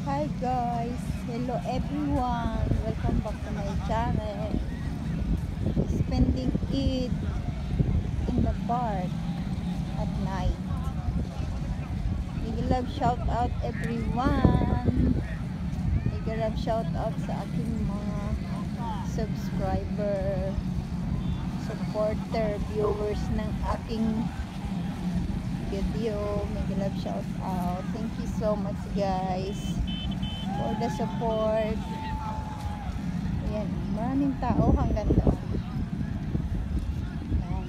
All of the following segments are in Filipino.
Hi guys, hello everyone, welcome back to my channel. Spending it in the park at night. Big love shout out everyone. Big love shout out sa aking mga subscriber, supporter, viewers ng aking video. Big love shout out. Thank you so much guys for the support. Ayan, maraming tao hanggang doon. Ayan.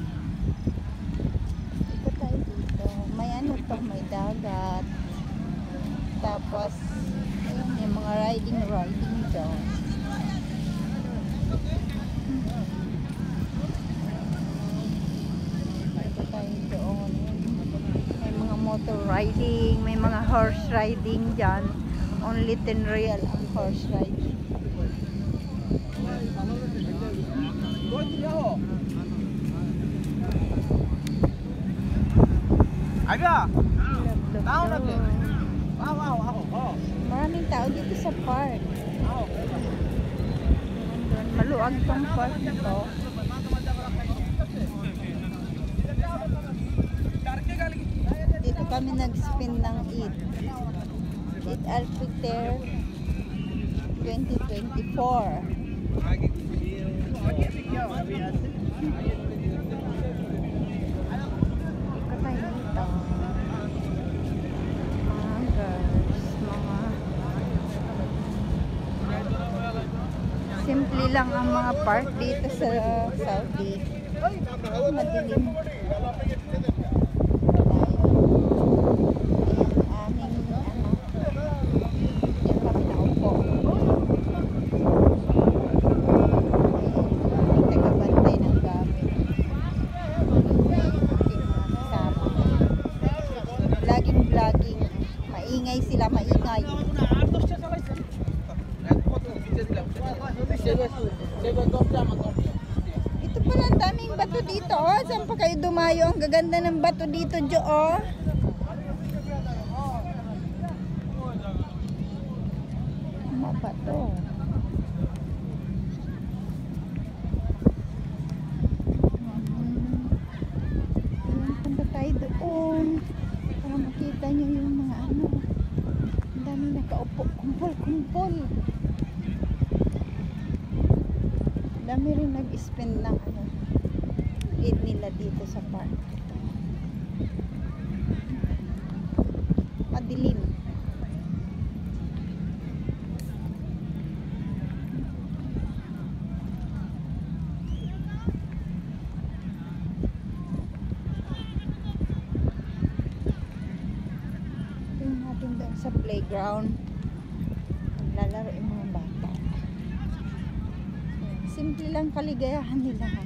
Ikot tayo dito. May ano to, may dagat. Tapos, ayan, may mga riding doon. Ikot tayo doon. May mga motor riding, may mga horse riding dyan. Only 10 real ang horse riding. Aga! Tao natin. Maraming tao dito sa park. Maluwag tong park nito. Dito kami nag-spin ng Eid Al-Fitr 2024. Ikot tayo dito. Mga girls, mga simple lang ang mga park dito sa Saudi. Madilim. Vlogging, maingay sila, maingay. Ito pala, ang daming bato dito, oh. Saan pa kayo dumayo? Ang gaganda ng bato dito, Jo, oh. Mga bato. Punta tayo doon. Para makita nyo yung mga ano. Ang dami nakaupo. Kumpol. Dami rin nag-spend ng ano, Eid nila dito sa park. Madilim. Doon sa playground naglalaro yung mga bata. Simple lang kaligayahan nila, ha.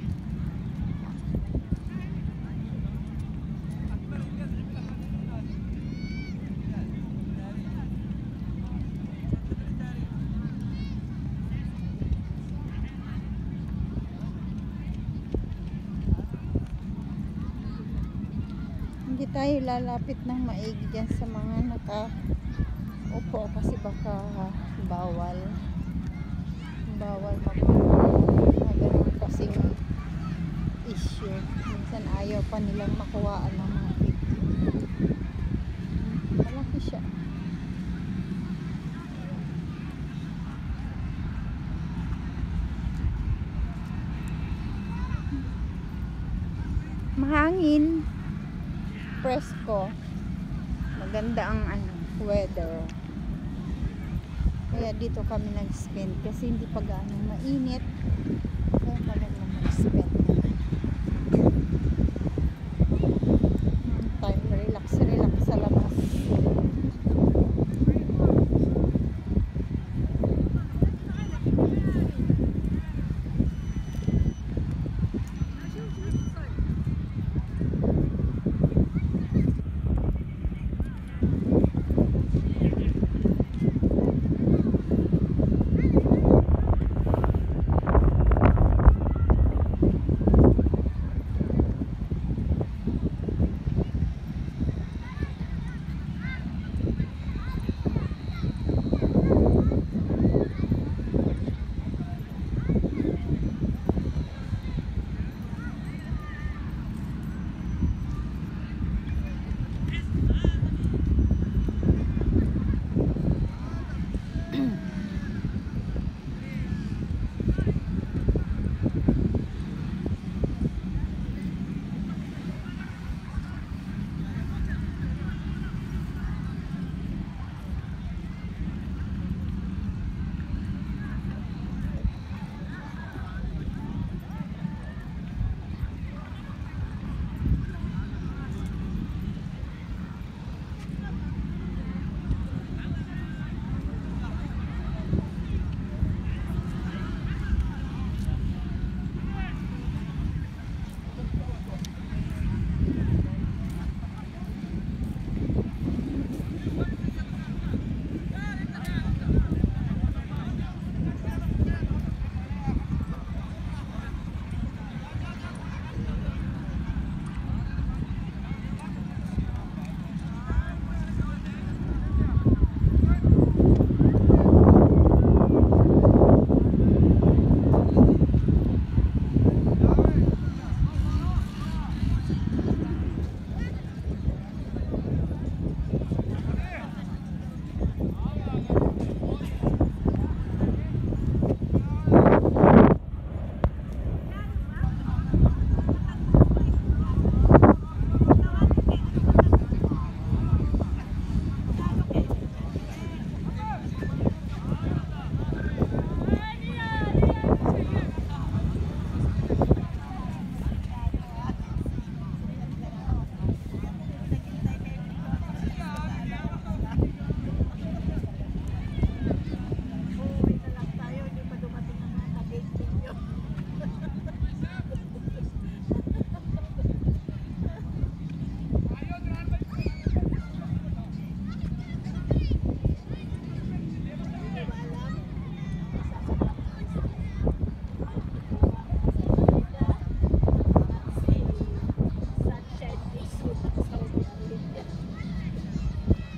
Hindi tayo lalapit ng maigi dyan sa mga nakaupo kasi baka bawal magano'n kasing issue. Minsan ayaw pa nilang makuhaan ng mga video. Malaki siya. Mahangin, presko, maganda ang weather. Kaya dito kami nag-spend kasi hindi pa gaano mainit. Kaya maganda mag-spend. Time relax sa labas.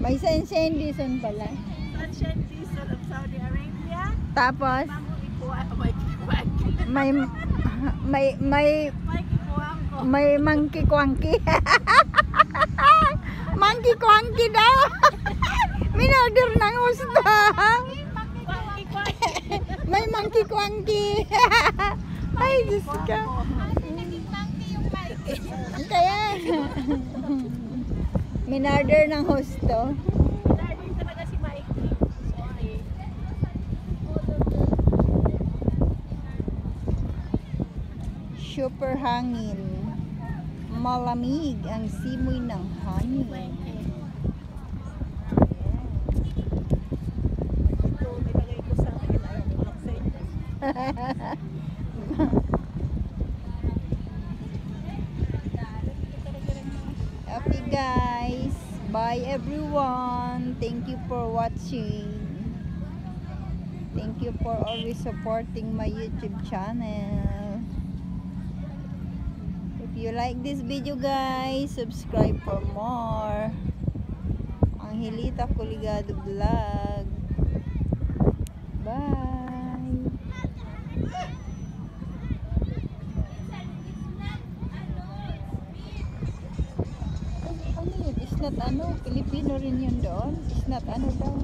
May Sunshine Dizon pala. Sunshine Dizon of Saudi Arabia. Tapos, Mamo ikuha, may kikuha. may May kikuha ko. may monkey quanky. Monkey quanky daw. Minorder ng gusto. May monkey quanky. Ay, Diyos ka. Kaya, minorder ng husto. Darling talaga si Mikey. Sorry. Super hangin. Malamig ang simoy ng hangin. Ito, nilagay ko sa akin. Ayaw ko lang sa inyo. Okay guys, bye everyone. Thank you for watching. Thank you for always supporting my YouTube channel. If you like this video guys, subscribe for more. Angelita Culigado Vlog. Bye. Ano yun? It's not ano, Filipino rin yun doon. It's not ano daw.